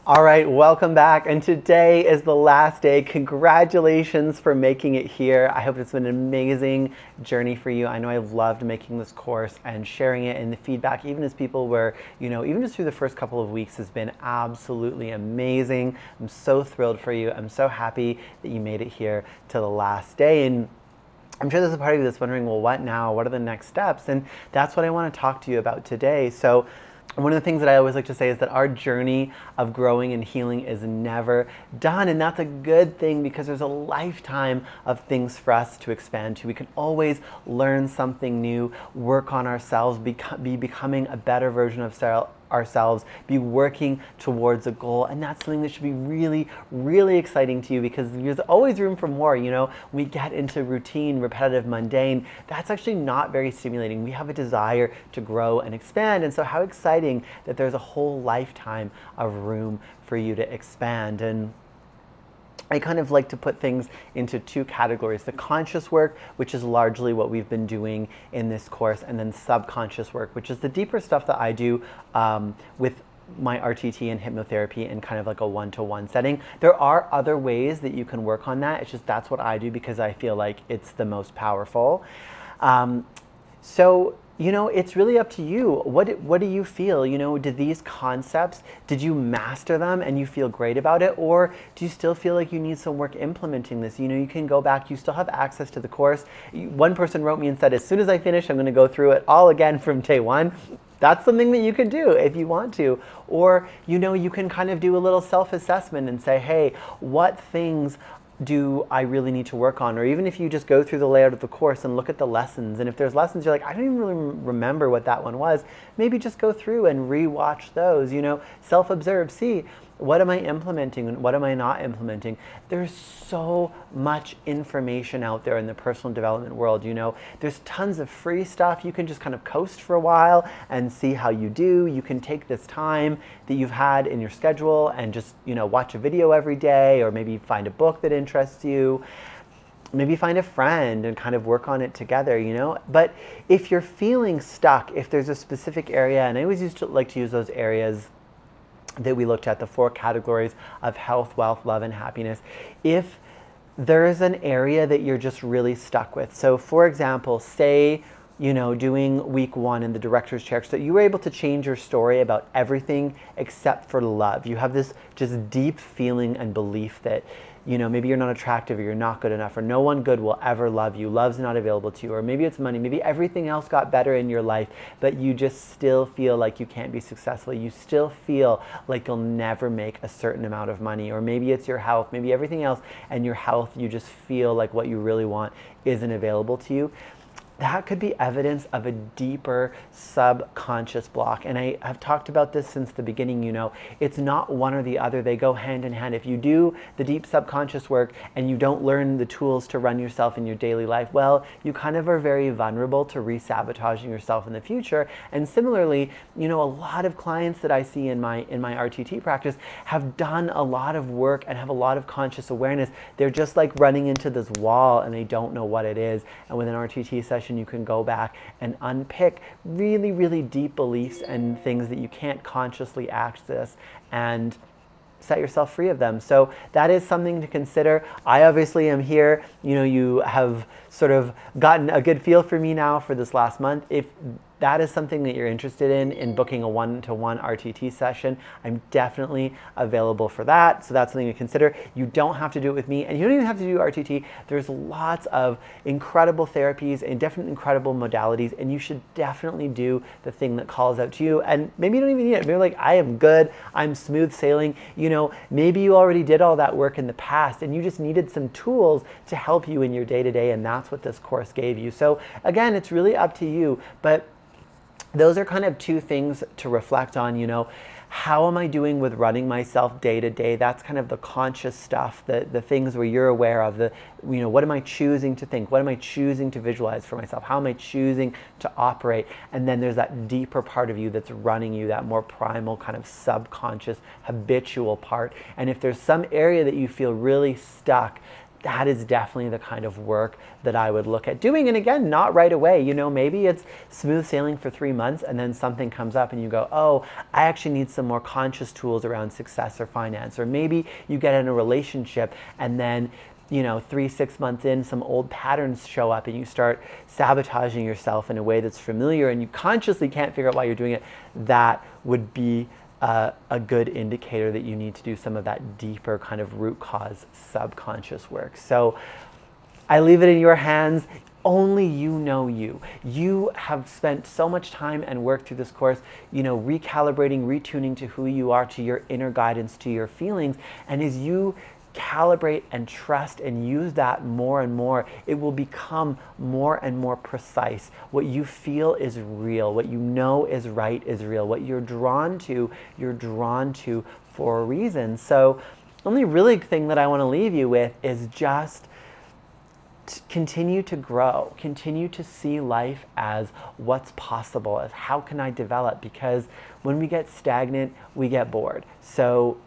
All right, welcome back. And today is the last day. Congratulations for making it here. I hope it's been an amazing journey for you. I know I've loved making this course and sharing it, and the feedback, even as people were, even just through the first couple of weeks, has been absolutely amazing. I'm so thrilled for you. I'm so happy that you made it here to the last day. And I'm sure there's a part of you that's wondering, well, what now? What are the next steps? And that's what I want to talk to you about today. So one of the things that I always like to say is that our journey of growing and healing is never done. And that's a good thing because there's a lifetime of things for us to expand to. We can always learn something new, work on ourselves, be becoming a better version of ourselves, be working towards a goal. And that's something that should be really, really exciting to you because there's always room for more. We get into routine, repetitive, mundane. That's actually not very stimulating. We have a desire to grow and expand. And so how exciting that there's a whole lifetime of room for you to expand. And I kind of like to put things into two categories: the conscious work, which is largely what we've been doing in this course, and then subconscious work, which is the deeper stuff that I do with my RTT and hypnotherapy in kind of like a one-to-one setting. There are other ways that you can work on that. It's just that's what I do because I feel like it's the most powerful. So it's really up to you. What do you feel? Did these concepts, did you master them and you feel great about it? Or do you still feel like you need some work implementing this? You can go back, you still have access to the course. One person wrote me and said, as soon as I finish, I'm going to go through it all again from day one. That's something that you can do if you want to. Or, you can kind of do a little self-assessment and say, hey, what things do I really need to work on? Or even if you just go through the layout of the course and look at the lessons, and if there's lessons you're like, I don't even really remember what that one was, maybe just go through and re-watch those, self-observe, see, what am I implementing and what am I not implementing? There's so much information out there in the personal development world. There's tons of free stuff. You can just kind of coast for a while and see how you do. You can take this time that you've had in your schedule and just, watch a video every day, or maybe find a book that interests you. Maybe find a friend and kind of work on it together, But if you're feeling stuck, if there's a specific area, and I always used to like to use those areas that we looked at, the 4 categories of health, wealth, love, and happiness. If there is an area that you're just really stuck with, so for example, say, doing week 1 in the director's chair, so you were able to change your story about everything except for love. You have this just deep feeling and belief that, maybe you're not attractive, or you're not good enough, or no one good will ever love you. Love's not available to you. Or maybe it's money. Maybe everything else got better in your life, but you just still feel like you can't be successful. You still feel like you'll never make a certain amount of money. Or maybe it's your health. Maybe everything else and your health, you just feel like what you really want isn't available to you. That could be evidence of a deeper subconscious block. And I have talked about this since the beginning, it's not one or the other. They go hand in hand. If you do the deep subconscious work and you don't learn the tools to run yourself in your daily life, well, you kind of are very vulnerable to re-sabotaging yourself in the future. And similarly, a lot of clients that I see in my RTT practice have done a lot of work and have a lot of conscious awareness. They're just like running into this wall and they don't know what it is. And with an RTT session, you can go back and unpick really, really deep beliefs and things that you can't consciously access and set yourself free of them. So that is something to consider. I obviously am here. You have sort of gotten a good feel for me now for this last month. If that is something that you're interested in booking a one-to-one RTT session, I'm definitely available for that. So that's something to consider. You don't have to do it with me, and you don't even have to do RTT. There's lots of incredible therapies and different incredible modalities, and you should definitely do the thing that calls out to you. And maybe you don't even need it. Maybe you're like, I am good, I'm smooth sailing. Maybe you already did all that work in the past, and you just needed some tools to help you in your day-to-day, and that's what this course gave you. So again, it's really up to you, but those are kind of 2 things to reflect on. How am I doing with running myself day to day? That's kind of the conscious stuff, the things where you're aware of, what am I choosing to think? What am I choosing to visualize for myself? How am I choosing to operate? And then there's that deeper part of you that's running you, that more primal kind of subconscious, habitual part. And if there's some area that you feel really stuck, that is definitely the kind of work that I would look at doing. And again, not right away. You know, maybe it's smooth sailing for 3 months and then something comes up and you go, oh, I actually need some more conscious tools around success or finance. Or maybe you get in a relationship and then, you know, 3-6 months in, some old patterns show up and you start sabotaging yourself in a way that's familiar and you consciously can't figure out why you're doing it. That would be a good indicator that you need to do some of that deeper kind of root cause subconscious work. So I leave it in your hands. Only you know you. You have spent so much time and work through this course, you know, recalibrating, retuning to who you are, to your inner guidance, to your feelings. And as you calibrate and trust and use that more and more, it will become more and more precise. What you feel is real. What you know is right is real. What you're drawn to for a reason. So the only really thing that I want to leave you with is just continue to grow, continue to see life as what's possible, as how can I develop, because when we get stagnant, we get bored. So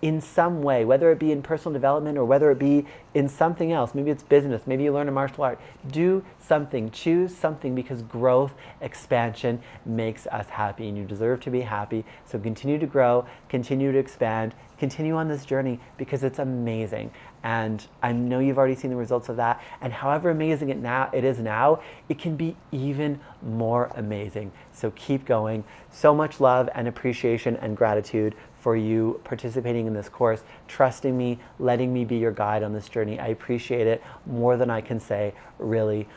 in some way, whether it be in personal development or whether it be in something else, maybe it's business, maybe you learn a martial art, do something, choose something, because growth, expansion makes us happy and you deserve to be happy. So continue to grow, continue to expand, continue on this journey because it's amazing. And I know you've already seen the results of that. And however amazing it is now, it can be even more amazing. So keep going. So much love and appreciation and gratitude for you participating in this course, trusting me, letting me be your guide on this journey. I appreciate it more than I can say, really.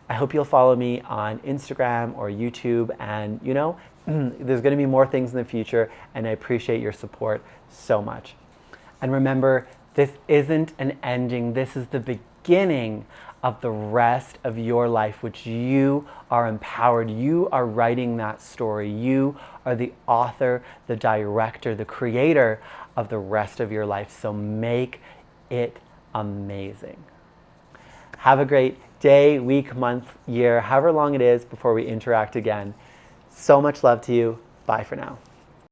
I hope you'll follow me on Instagram or YouTube, and you know, there's going to be more things in the future, and I appreciate your support so much. And remember, this isn't an ending. This is the beginning of the rest of your life, which you are empowered. You are writing that story. You are the author, the director, the creator of the rest of your life. So make it amazing. Have a great day, week, month, year, however long it is before we interact again. So much love to you. Bye for now.